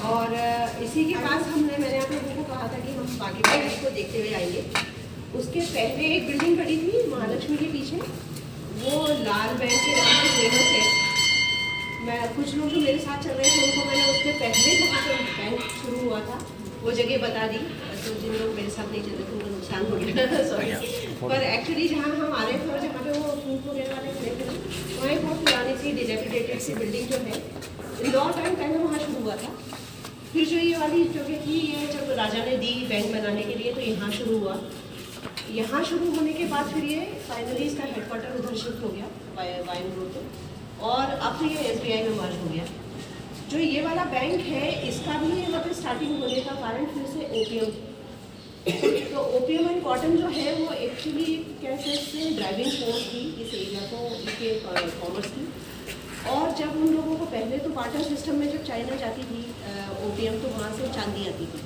और इसी के पास मैंने आप लोगों को कहा था कि हम बाकी बैंक को देखते हुए आएंगे। उसके पहले एक बिल्डिंग खड़ी थी महालक्ष्मी के पीछे, वो लाल बैंक के नाम से फेमस है। मैं कुछ लोग जो मेरे साथ चल रहे थे उनको मैंने उसके पहले जहाँ पर बैंक शुरू हुआ था वो जगह बता दी, तो जिन लोग मेरे साथ नहीं चल रहे थे उनका नुकसान हो गया सॉरी। पर एक्चुअली जहाँ हम आ रहे थे और जहाँ पे वो फूड वगैरह वाले खड़े थे वहाँ एक बहुत पुरानी सी डिलेपिडेटेड सी बिल्डिंग जो है इंदौर टाइम पहले वहाँ शुरू हुआ था। फिर जो ये वाली जगह थी ये जब राजा ने दी बैंक बनाने के लिए तो यहाँ शुरू हुआ। यहाँ शुरू होने के बाद फिर ये फाइनली इसका हेडक्वार्टर उधर शिफ्ट हो गया वाइन रोड पे, और अब तो ये SBI में मर्ज हो गया। जो ये वाला बैंक है इसका भी मतलब स्टार्टिंग होने का कारण फिर से ओपीएम। तो ओपीएम एंड कॉटन जो है वो एक्चुअली कैसे से ड्राइविंग फोर्स थी इस एरिया को के कॉमर्स की। और जब उन लोगों को पहले तो बार्टर सिस्टम में जब चाइना जाती थी ओपीएम तो वहाँ से चांदी आती थी।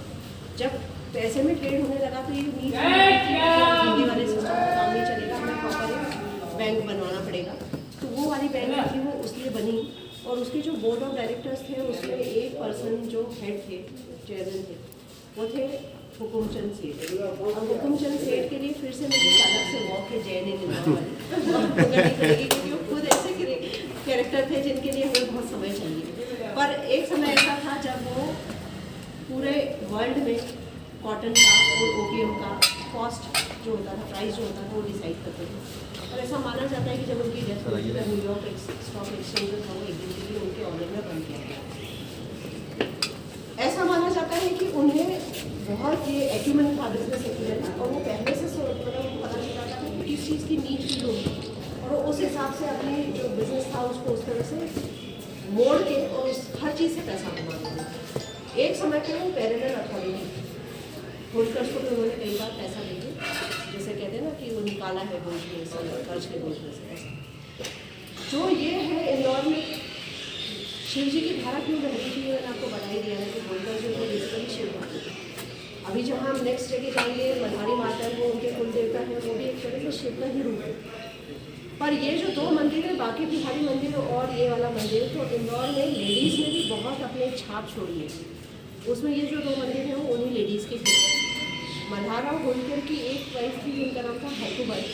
जब पैसे में ट्रेड होने लगा तो ये नीड हिंदी वाले सिस्टम का काम नहीं चलेगा, हमें प्रॉपर बैंक बनवाना पड़ेगा। तो वो वाली बैंक थी वो उसलिए बनी, और उसके जो बोर्ड ऑफ डायरेक्टर्स थे उसमें एक पर्सन जो हेड थे चेयरमैन थे वो थे हुकुमचंद सेठ। और हुकुमचंद सेठ के लिए फिर से मुझे अलग से वॉक है जय नहीं मिलने वाली क्योंकि वो खुद ऐसे कैरेक्टर थे जिनके लिए हमें बहुत समय चाहिए। पर एक समय ऐसा था जब वो पूरे वर्ल्ड में कॉटन का और ओपीएम का कॉस्ट जो होता था, प्राइस जो होता था वो डिसाइड करते थे। और ऐसा माना जाता है कि जब उनकी डेथ हुई थी न्यूयॉर्क स्टॉक एक्सचेंज जो था वो एक दिन के लिए उनके ऑर्डर में बंद किया गया। ऐसा माना जाता है कि उन्हें बहुत ये एक्यूमेंट था, बिजनेस एक्यूमेंट, और वो पहले से मतलब पता चला था कि किस चीज़ की नीड की होगी और उस हिसाब से अपनी जो बिजनेस था उसको उस तरह से मोड़ के और उस हर चीज़ से पैसा कमाते थे। एक समय पर वो पैरेलल अथॉरिटी होल्डर्स को भी उन्होंने कई बार पैसा देके जैसे कहते हैं ना कि वो निकाला है बोझ में से, कर्ज के बोझ में से पैसा। जो ये है इंदौर में शिव जी की धारा क्यों बह रही थी मैंने आपको बता ही दिया है कि होल्डर जो है बेसिकली शिव भक्त थे। अभी जहाँ हम नेक्स्ट जगह जाएंगे मल्हारी माता वो उनके कुल देवता है, वो भी एक तरह से शिव का ही रूप है। पर ये जो दो मंदिर है बाकी बिहारी मंदिर और ये वाला मंदिर, तो इंदौर में लेडीज़ ने भी बहुत अपने छाप छोड़ी है। उसमें ये जो दो मंदिर हैं वो उन्हीं लेडीज़ के थे। मल्हारा होलकर की एक वाइफ थी जिनका नाम था हरकुबाई,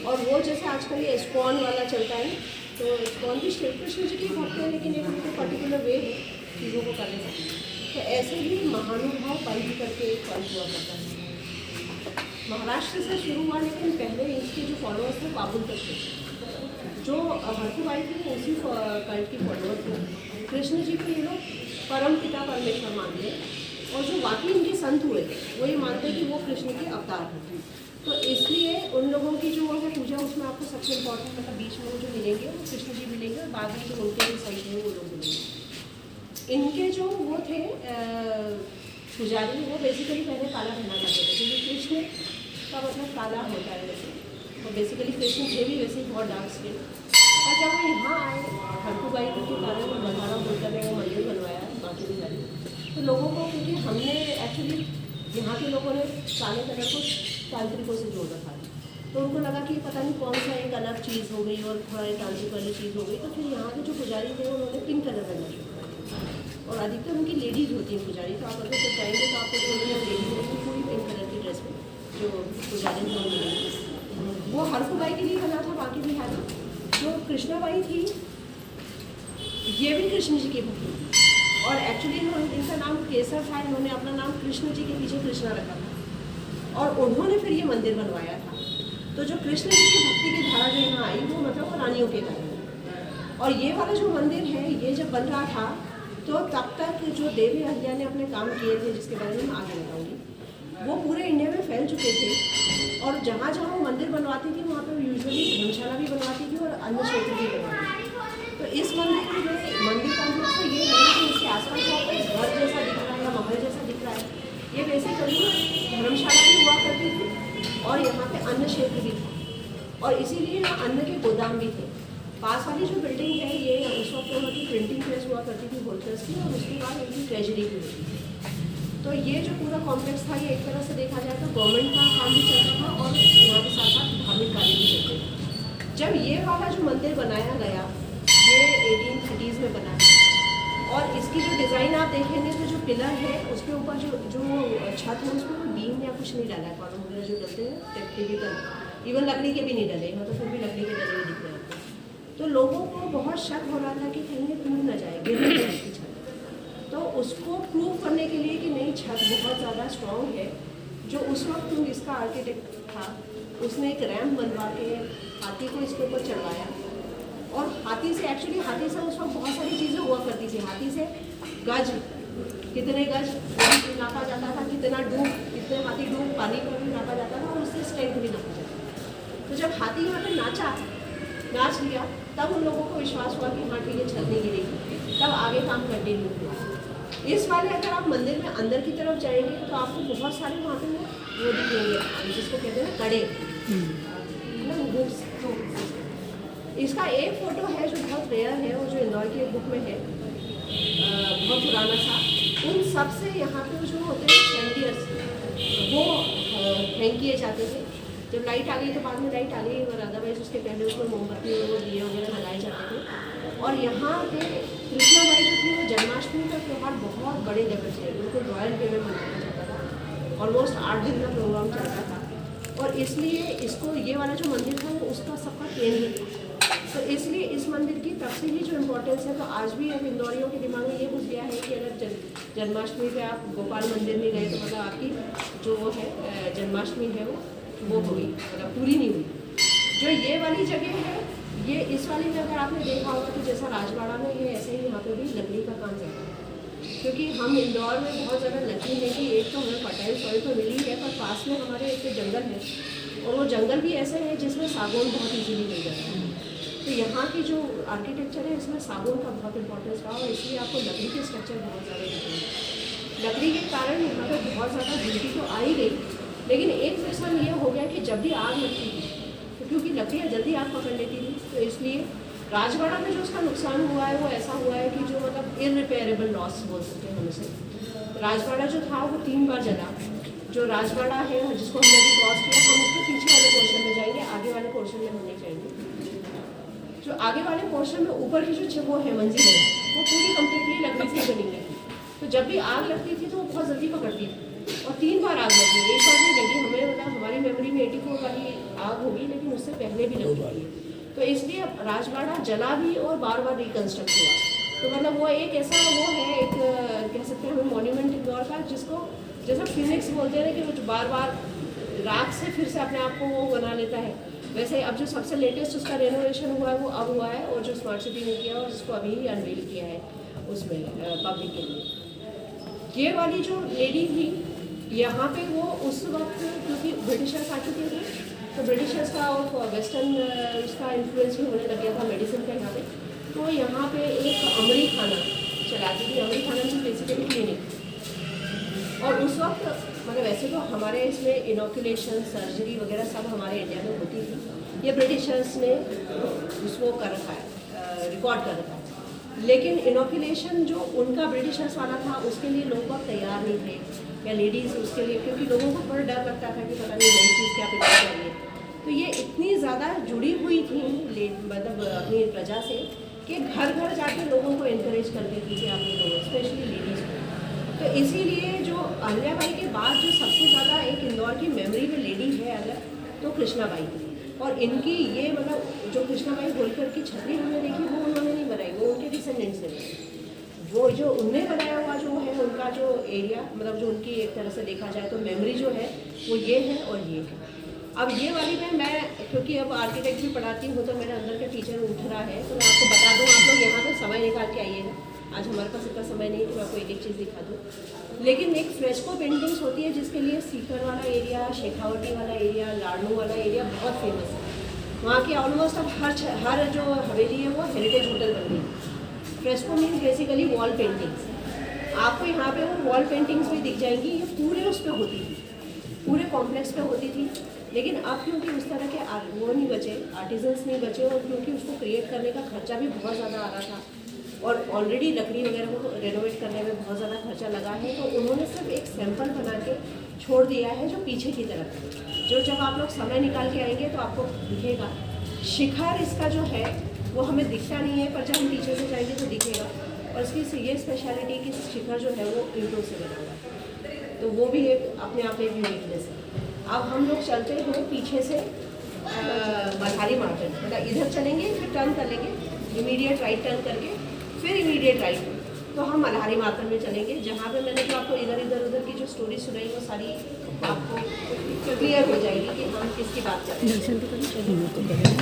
और वो जैसे आजकल ये इस्कॉन वाला चलता है तो इस्कॉन भी श्री कृष्ण जी की भक्त है लेकिन एक उनको पर्टिकुलर वे है चीज़ों को करने का। तो ऐसे ही महानुभाव पंथ करके एक पंथ हुआ करता है, महाराष्ट्र से शुरू हुआ, लेकिन पहले इसके जो फॉलोअर्स थे काबुल तक थे। जो हरकुबाई थी उसी कल्ट की फॉलोअर थे। कृष्ण जी को ये लोग परम पिता परमेश्वर मानते हैं, और जो बाकी इनके संत हुए वो ये मानते हैं कि वो कृष्ण के अवतार हैं। तो इसलिए उन लोगों की जो है पूजा उसमें आपको सबसे इम्पोर्टेंट मतलब बीच में वो जो मिलेंगे वो कृष्ण जी मिलेंगे और बाद में जो उनके साइड में वो लोग मिलेंगे। इनके जो वो थे पुजारी वो बेसिकली पहले काला पहना करते थे क्योंकि कृष्ण का मतलब काला होता है वैसे, तो बेसिकली कृष्ण थे भी वैसे बहुत डार्क स्किन। और जब वो यहाँ आए हरकुबाई के कारण मल्हारा होलकर ने वो मंदिर बनवाया बाकी बिहारी, तो लोगों को क्योंकि हमने एक्चुअली यहाँ के लोगों ने काले कलर को तांत्रिकों से जोड़ रखा था, तो उनको लगा कि पता नहीं कौन सा एक अलग चीज़ हो गई और थोड़ा तांत्रिक वाली चीज़ हो गई। तो फिर यहाँ के जो पुजारी थे उन्होंने पिंक कलर पहनना शुरू कर दिया, और अधिकतर उनकी लेडीज़ होती हैं पुजारी। तो आप अगर जब जाएंगे तो आपको लेडीज़ होती पूरी पिंक कलर की ड्रेस में जो पुजारी थे मिलेंगे। वो हरकुबाई के लिए बना था बाकी बिहारी। जो कृष्णाबाई थी ये भी कृष्ण जी की भक्ति थी, और एक्चुअली इनका नाम केसर था, इन्होंने अपना नाम कृष्ण जी के पीछे कृष्णा रखा था और उन्होंने फिर ये मंदिर बनवाया था। तो जो कृष्ण जी की भक्ति की धारा जो यहाँ आई वो मतलब वो रानियों के कारण। और ये वाला जो मंदिर है ये जब बन रहा था तो तब तक जो देवी अहिल्या ने अपने काम किए थे जिसके बारे में मैं आगे बताऊँगी, वो पूरे इंडिया में फैल चुके थे। और जहाँ जहाँ वो मंदिर बनवाती थी वहाँ पर यूजुअली धर्मशाला भी बनवाती थी और अन्य क्षेत्र भी बनवाती थी। तो इस मंदिर में मंदिर कॉम्प्लेक्स में ये है कि इसके आसपास जो आपको घर जैसा दिख रहा है या महल जैसा दिख रहा है ये बेसिकली धर्मशाला भी हुआ करती थी और यहाँ पे अन्न क्षेत्र भी था, और इसीलिए यहाँ अन्न के गोदाम भी थे। पास वाली जो बिल्डिंग है ये उस वक्त वहाँ की प्रिंटिंग प्रेस हुआ करती थी होलसेल्स की, और उसके बाद उनकी ट्रेजरी भी होती थी। तो ये जो पूरा कॉम्प्लेक्स था ये एक तरह से देखा जाए तो गवर्नमेंट का काम भी चलता था और यहाँ के साथ साथ धार्मिक कार्य भी चलते थे। जब ये वाला जो मंदिर बनाया गया ये 1830s में बना और इसके इसकी जो डिज़ाइन आप देखेंगे तो जो पिलर है उसके ऊपर जो छत है उसमें कोई बीम या कुछ नहीं डाला है, कॉलम वगैरह जो डलते हैं टिपिकल, इवन लकड़ी के भी नहीं डले, मतलब फिर भी लकड़ी के डले हुए दिख रहे हैं आपको। तो लोगों को बहुत शक हो रहा था कि कहीं ये टूट ना जाए, गिर ना जाए इसकी छत। तो उसको प्रूव करने के लिए कि नहीं छत बहुत ज़्यादा स्ट्रॉन्ग है, जो उस वक्त इसका आर्किटेक्ट था उसने एक रैम्प बनवा के हाथी को इसके ऊपर चढ़वाया। और हाथी से एक्चुअली हाथी से उस वक्त बहुत सारी चीज़ें हुआ करती थी। हाथी से गज, कितने गज नापा जाता था, कितना डूब, कितने हाथी डूब पानी को भी नापा जाता था, और उससे स्ट्रेंथ भी नापा जाता था। तो जब हाथी यहाँ पे नाच लिया, तब उन लोगों को विश्वास हुआ कि हाँ ठीक है छत नहीं गिरेगी, तब आगे काम कंटिन्यू हुआ। इस वाले अगर आप मंदिर में अंदर की तरफ जाएंगे तो आपको बहुत सारे वहाँ पे वो दिखेंगे, जिसको कहते हैं कड़े ना, बुक्स। इसका एक फ़ोटो है जो बहुत रेयर है, वो जो इंदौर की एक बुक में है, बहुत पुराना सा। उन सब से यहाँ पे जो होते हैं सैंडियर्स, वो हैंग किए जाते थे। जब लाइट आ गई तो बाद में लाइट आ गई, और अदरवाइज उसके पहले उसमें मोमबत्ती और दिए वगैरह लगाए जाते थे। और यहाँ पे कृष्णाबाई जो थी वो जन्माष्टमी का त्यौहार बहुत बड़े लेवल से बिल्कुल रॉयल वे में मनाया जाता था, ऑलमोस्ट 8 दिन का प्रोग्राम चलता था। और इसलिए इसको ये वाला जो मंदिर था वो उसका सबका केंद्र था। तो इसलिए इस मंदिर की तब से ही जो इम्पोर्टेंस है, तो आज भी अब इंदौरियों के दिमाग में ये घुस गया है कि अगर जन्माष्टमी पे आप गोपाल मंदिर में गए तो मतलब आपकी जो वो है जन्माष्टमी है वो हो गई, मतलब पूरी नहीं हुई। जो ये वाली जगह है, ये इस वाली में अगर आपने देखा होगा तो जैसा राजवाड़ा में ये ऐसे ही यहाँ पे भी लकड़ी का काम ज़्यादा है, क्योंकि हम इंदौर में बहुत ज़्यादा लकी है कि एक तो हमें फर्टाइल सॉइल तो मिली है, पर पास में हमारे एक जंगल है, और वो जंगल भी ऐसे है जिसमें सागौन बहुत ईजीली मिल जाता है। तो यहाँ की जो आर्किटेक्चर है इसमें सागौन का बहुत इंपॉर्टेंस रहा, और इसलिए आपको लकड़ी के स्ट्रक्चर बहुत ज़्यादा दिखेंगे। लकड़ी के कारण यहाँ पर बहुत ज़्यादा ब्यूटी तो आ ही गई, लेकिन एक नुकसान ये हो गया कि जब भी आग लगती थी तो क्योंकि लकड़ियाँ जल्दी आग पकड़ लेती थी, तो इसलिए राजवाड़ा में जो उसका नुकसान हुआ है वो ऐसा हुआ है कि जो मतलब इररिपेयरेबल लॉस बोल सकते हैं हम उसे। राजवाड़ा जो था वो 3 बार जला। जो राजवाड़ा है जिसको हमने अभी क्रॉस किया, हम उसके पीछे वाले पोर्शन में जाएंगे, आगे वाले पोर्शन में हम नहीं जाएंगे। जो आगे वाले पोर्शन में ऊपर की जो वो है मंजिल है, वो पूरी कम्प्लीटली लकड़ी से बनी है। तो जब भी आग लगती थी तो वो बहुत जल्दी पकड़ती थी, और 3 बार आग लगी। एक बार नहीं लगी हमें, मतलब हमारी मेमोरी में 84 वाली आग होगी, लेकिन उससे पहले भी लगी। तो इसलिए राजवाड़ा जला भी और बार बार रिकन्स्ट्रक्ट हुआ। तो मतलब वो एक ऐसा वो है, एक कह सकते हैं हमें मॉन्यूमेंट इंदौर का, जिसको जैसा फिनिक्स बोलते हैं कि वो बार बार राख से फिर से अपने आप को वो बना लेता है, वैसे अब जो सबसे लेटेस्ट उसका रेनोवेशन हुआ है वो अब हुआ है, और जो स्मार्ट सिटी ने किया और जिसको अभी ही अनवील किया है उसमें पब्लिक के लिए। ये वाली जो लेडी थी यहाँ पे, वो उस वक्त क्योंकि ब्रिटिशर्स आ चुके थे, तो ब्रिटिशर्स का और वेस्टर्न उसका इन्फ्लुएंस भी होने लग गया था मेडिसिन का यहाँ पे। तो यहाँ पे एक अमरी खाना चलाती थी। अमरी खाना की बेसिकली क्लिनिक, और उस वक्त मतलब वैसे तो हमारे इसमें इनोकुलेशन सर्जरी वगैरह सब हमारे इंडिया में होती थी, ये ब्रिटिशर्स ने उसको कर रखा है, रिकॉर्ड कर रखा है। लेकिन इनोकुलेशन जो उनका ब्रिटिशर्स वाला था उसके लिए लोग बहुत तैयार नहीं थे, या लेडीज़ उसके लिए, क्योंकि लोगों को थोड़ा डर लगता था कि पता नहीं नई चीज़ क्या पिलानी चाहिए। तो ये इतनी ज़्यादा जुड़ी हुई थी मतलब अपनी प्रजा से कि घर घर जाके लोगों को इनकरेज करती थी कि आप लोग स्पेशली लेडीज़ को। तो इसीलिए जो अहिल्याबाई के बाद जो सबसे ज़्यादा एक इंदौर की मेमोरी में लेडी है अगर, तो कृष्णाबाई थी। और इनकी ये मतलब जो कृष्णाबाई होलकर की छतरी हमने देखी वो उन्होंने नहीं बनाई, वो उनके डिसेंडेंट्स ने बनाई। वो जो उनने बनाया हुआ जो है उनका जो एरिया, मतलब जो उनकी एक तरह से देखा जाए तो मेमोरी जो है वो ये है और ये है। अब ये वाली में मैं क्योंकि अब आर्किटेक्ट भी पढ़ाती हूँ तो मेरे अंदर का टीचर उठ रहा है, तो मैं आपको बता दूँ, आप लोग यहाँ पर समय निकाल के आइएगा। आज हमारे पास इतना समय नहीं है कि मैं आपको एक एक चीज़ दिखा दूँ। लेकिन एक फ्रेस्को पेंटिंग्स होती है जिसके लिए सीकर वाला एरिया, शेखावटी वाला एरिया, लाडनू वाला एरिया बहुत फेमस है। वहाँ की ऑलमोस्ट अब हर जो हवेली है वो हेरिटेज होटल बन गई। Fresco means basically wall paintings. आपको यहाँ पे वो वॉल पेंटिंग्स भी दिख जाएंगी, ये पूरे उस पर होती थी, पूरे कॉम्प्लेक्स पे होती थी। लेकिन अब क्योंकि उस तरह के वो नहीं बचे, आर्टिजन्स नहीं बचे, और क्योंकि उसको क्रिएट करने का खर्चा भी बहुत ज़्यादा आ रहा था, और ऑलरेडी लकड़ी वगैरह को रेनोवेट करने में बहुत ज़्यादा खर्चा लगा है, तो उन्होंने सिर्फ एक सैंपल बना के छोड़ दिया है जो पीछे की तरफ, जो जब आप लोग समय निकाल के आएंगे तो आपको दिखेगा। शिखर इसका जो है वो हमें दिखता नहीं है, पर जब हम पीछे से जाएंगे तो दिखेगा। और इसकी ये स्पेशलिटी कि शिखर जो है वो ईंटों से बना हुआ है, तो वो भी एक अपने आप में यूनिकनेस है। अब हम लोग चलते हैं पीछे से मल्हारी मार्केट, मतलब इधर चलेंगे फिर टर्न कर लेंगे, इमीडिएट राइट टर्न करके फिर इमीडिएट राइट, तो हम मल्हारी मार्केट में चलेंगे, जहाँ पे मैंने जो आपको इधर उधर की जो स्टोरी सुनाई वो सारी आपको क्लियर हो जाएगी कि हम किसकी बात कर रहे हैं।